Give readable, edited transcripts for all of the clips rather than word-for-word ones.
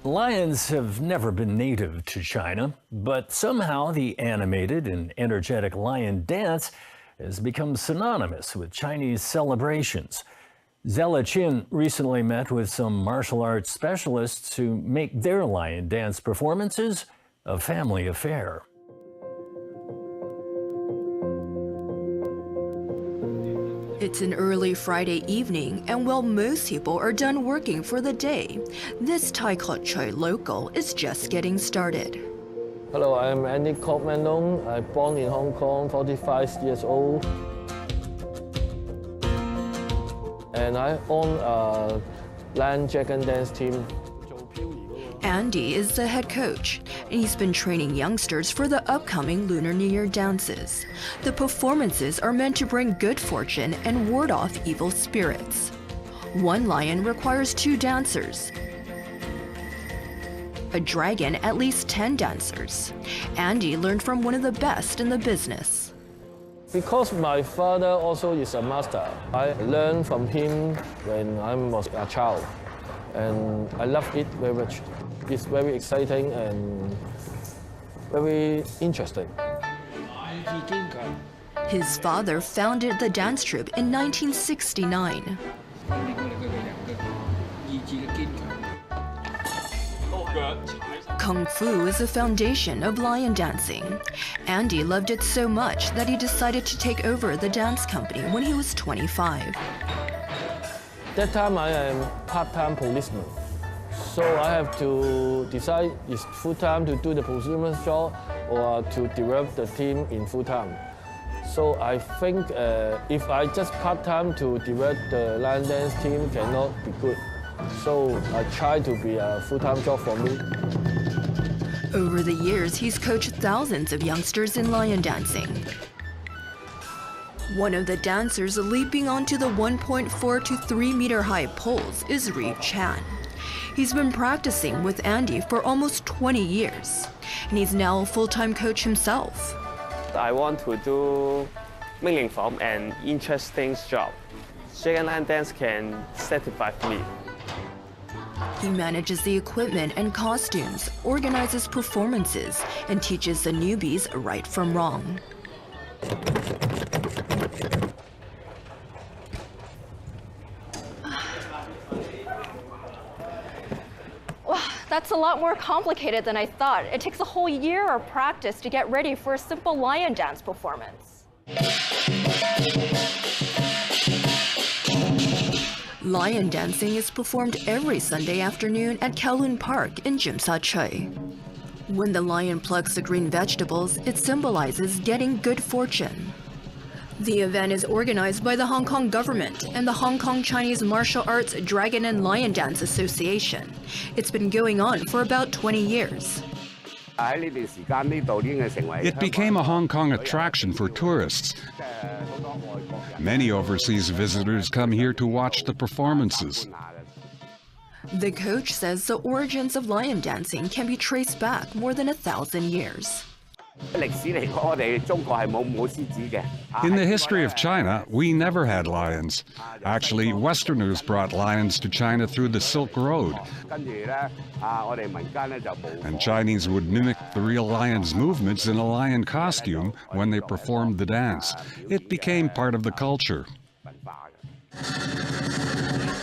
Lions have never been native to China, but somehow the animated and energetic lion dance has become synonymous with Chinese celebrations. Zella Chin recently met with some martial arts specialists who make their lion dance performances a family affair. It's an early Friday evening, and while most people are done working for the day, this Tai Kok Choi local is just getting started. Hello, I'm Andy Kopmanong. I'm born in Hong Kong, 45 years old. And I own a Lion Dragon dance team. Andy is the head coach, and he's been training youngsters for the upcoming Lunar New Year dances. The performances are meant to bring good fortune and ward off evil spirits. One lion requires 2 dancers. A dragon, at least 10 dancers. Andy learned from one of the best in the business. Because my father also is a master, I learned from him when I was a child. And I love it very much. It's very exciting and very interesting. His father founded the dance troupe in 1969. Kung Fu is the foundation of lion dancing. Andy loved it so much that he decided to take over the dance company when he was 25. That time I am part-time policeman. So I have to decide is full-time to do the policeman's job or to develop the team in full-time. So I think if I just part-time to develop the lion dance team cannot be good. So I try to be a full-time job for me. Over the years, he's coached thousands of youngsters in lion dancing. One of the dancers leaping onto the 1.4 to 3 meter high poles is Ri Chan. He's been practicing with Andy for almost 20 years, and he's now a full-time coach himself. I want to do meaningful and interesting job. Dragon Lion dance can satisfy me. He manages the equipment and costumes, organizes performances, and teaches the newbies right from wrong. That's a lot more complicated than I thought. It takes a whole year of practice to get ready for a simple lion dance performance. Lion dancing is performed every Sunday afternoon at Kowloon Park in Tsim Sha Tsui. When the lion plucks the green vegetables, it symbolizes getting good fortune. The event is organized by the Hong Kong government and the Hong Kong Chinese Martial Arts Dragon and Lion Dance Association. It's been going on for about 20 years. It became a Hong Kong attraction for tourists. Many overseas visitors come here to watch the performances. The coach says the origins of lion dancing can be traced back more than 1,000 years. In the history of China, we never had lions. Actually, Westerners brought lions to China through the Silk Road. And Chinese would mimic the real lion's movements in a lion costume when they performed the dance. It became part of the culture.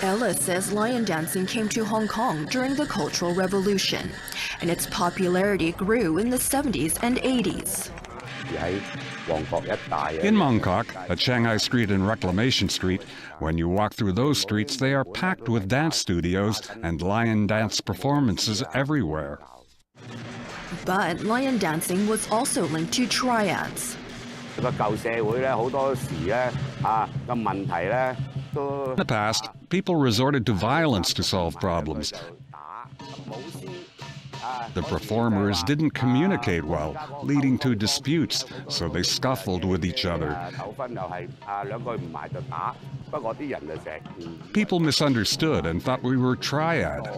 Ella says lion dancing came to Hong Kong during the Cultural Revolution, and its popularity grew in the 70s and 80s. In Mong Kok, at Shanghai Street and Reclamation Street, when you walk through those streets, they are packed with dance studios and lion dance performances everywhere. But lion dancing was also linked to triads. In the past, people resorted to violence to solve problems. The performers didn't communicate well, leading to disputes, so they scuffled with each other. People misunderstood and thought we were triad.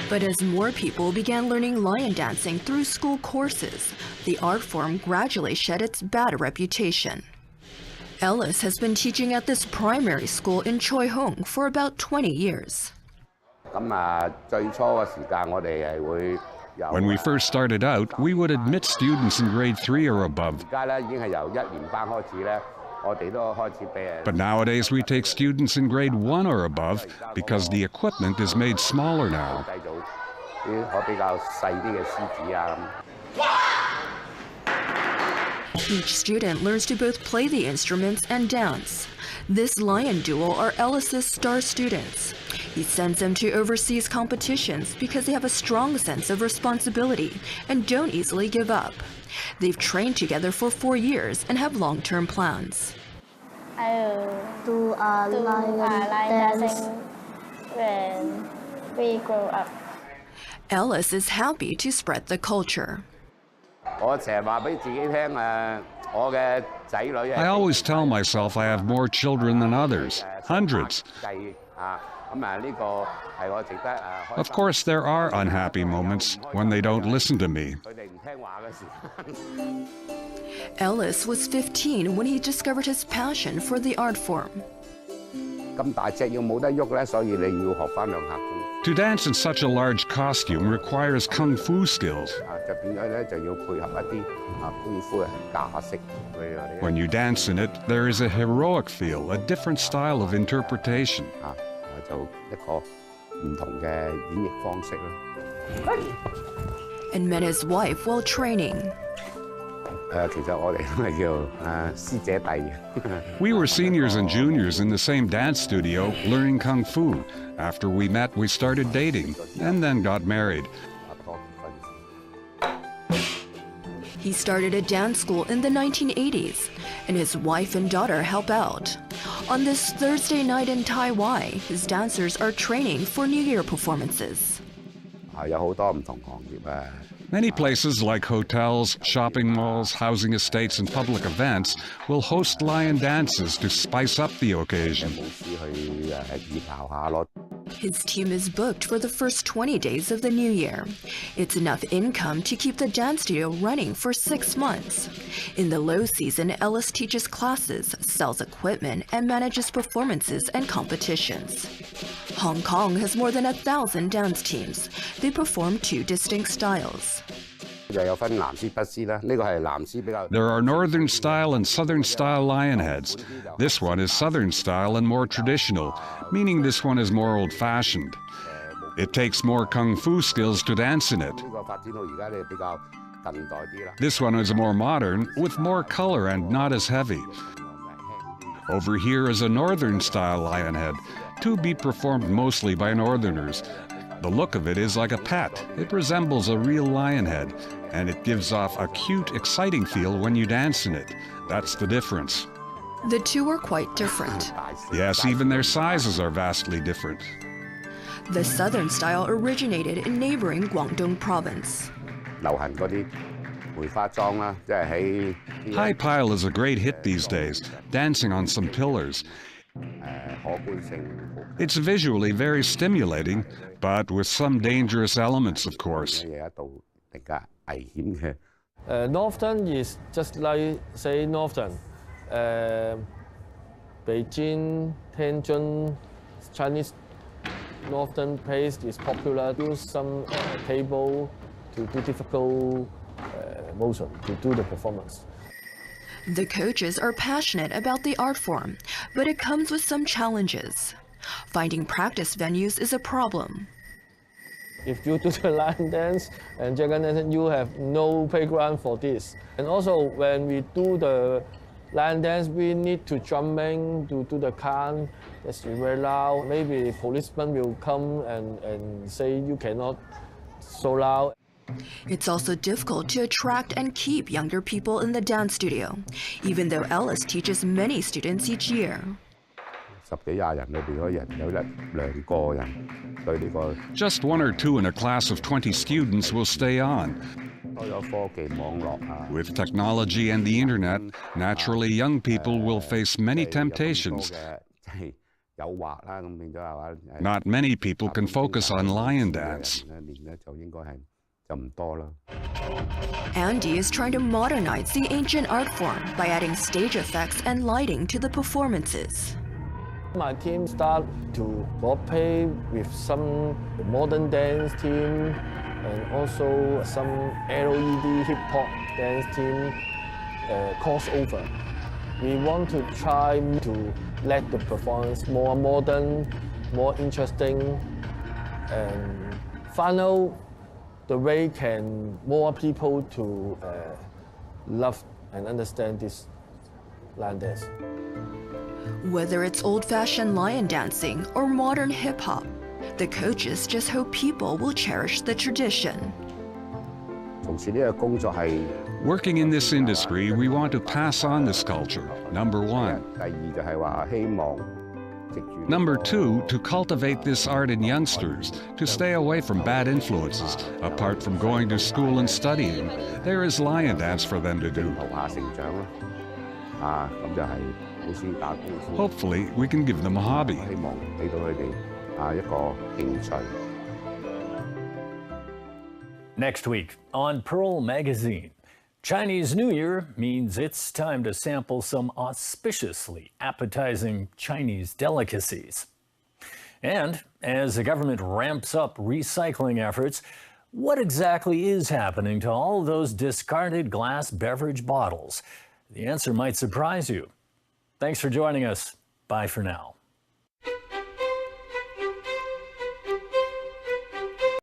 But as more people began learning lion dancing through school courses, the art form gradually shed its bad reputation. Ellis has been teaching at this primary school in Choi Hong for about 20 years. When we first started out, we would admit students in grade 3 or above. But nowadays we take students in grade 1 or above because the equipment is made smaller now. Each student learns to both play the instruments and dance. This lion duo are Ellis's star students. He sends them to overseas competitions because they have a strong sense of responsibility and don't easily give up. They've trained together for 4 years and have long-term plans. Do line dancing when we grow up. Ellis is happy to spread the culture. I always tell myself I have more children than others, hundreds. Of course, there are unhappy moments when they don't listen to me. Ellis was 15 when he discovered his passion for the art form. To dance in such a large costume requires kung fu skills. When you dance in it, there is a heroic feel, a different style of interpretation. And met his wife while training. We were seniors and juniors in the same dance studio, learning kung fu. After we met, we started dating, and then got married. He started a dance school in the 1980s, and his wife and daughter help out. On this Thursday night in Taiwan, his dancers are training for New Year performances. Many places like hotels, shopping malls, housing estates, and public events will host lion dances to spice up the occasion. His team is booked for the first 20 days of the new year. It's enough income to keep the dance studio running for 6 months. In the low season, Ellis teaches classes, sells equipment, and manages performances and competitions. Hong Kong has more than 1,000 dance teams. They perform 2 distinct styles. There are northern style and southern style lion heads. This one is southern style and more traditional, meaning this one is more old-fashioned. It takes more kung fu skills to dance in it. This one is more modern, with more color and not as heavy. Over here is a northern style lion head, to be performed mostly by northerners. The look of it is like a pet. It resembles a real lion head, and it gives off a cute, exciting feel when you dance in it. That's the difference. The two are quite different. Yes, even their sizes are vastly different. The southern style originated in neighboring Guangdong province. High pile is a great hit these days, dancing on some pillars. It's visually very stimulating, but with some dangerous elements, of course. Northern is just like, say, Northern. Beijing, Tianjin, Chinese Northern place is popular. Use some table to do difficult motion to do the performance. The coaches are passionate about the art form, but it comes with some challenges. Finding practice venues is a problem. If you do the line dance and dragon dance, you have no playground for this. And also, when we do the line dance, we need to drumming to do the can. That's very loud. Maybe policemen will come and say you cannot so loud. It's also difficult to attract and keep younger people in the dance studio, even though Ellis teaches many students each year. Just 1 or 2 in a class of 20 students will stay on. With technology and the internet, naturally young people will face many temptations. Not many people can focus on lion dance. 就唔多啦。 Andy is trying to modernize the ancient art form by adding stage effects and lighting to the performances. My team start to cooperate with some modern dance team and also some LED hip hop dance team crossover. We want to try to let the performance more modern, more interesting, and final the way can more people to love and understand this lion dance. Whether it's old-fashioned lion dancing or modern hip-hop, the coaches just hope people will cherish the tradition. 從事呢個工作係 Working in this industry, we want to pass on this culture, number one. 第二就係話希望藉住 Number two, to cultivate this art in youngsters, to stay away from bad influences. Apart from going to school and studying, there is lion dance for them to do. 頭下成長咯。咁就係好似打功夫。 Hopefully, we can give them a hobby. 希望俾到佢哋一個興趣。 Next week on Pearl Magazine, Chinese New Year means it's time to sample some auspiciously appetizing Chinese delicacies. And as the government ramps up recycling efforts, what exactly is happening to all those discarded glass beverage bottles? The answer might surprise you. Thanks for joining us. Bye for now.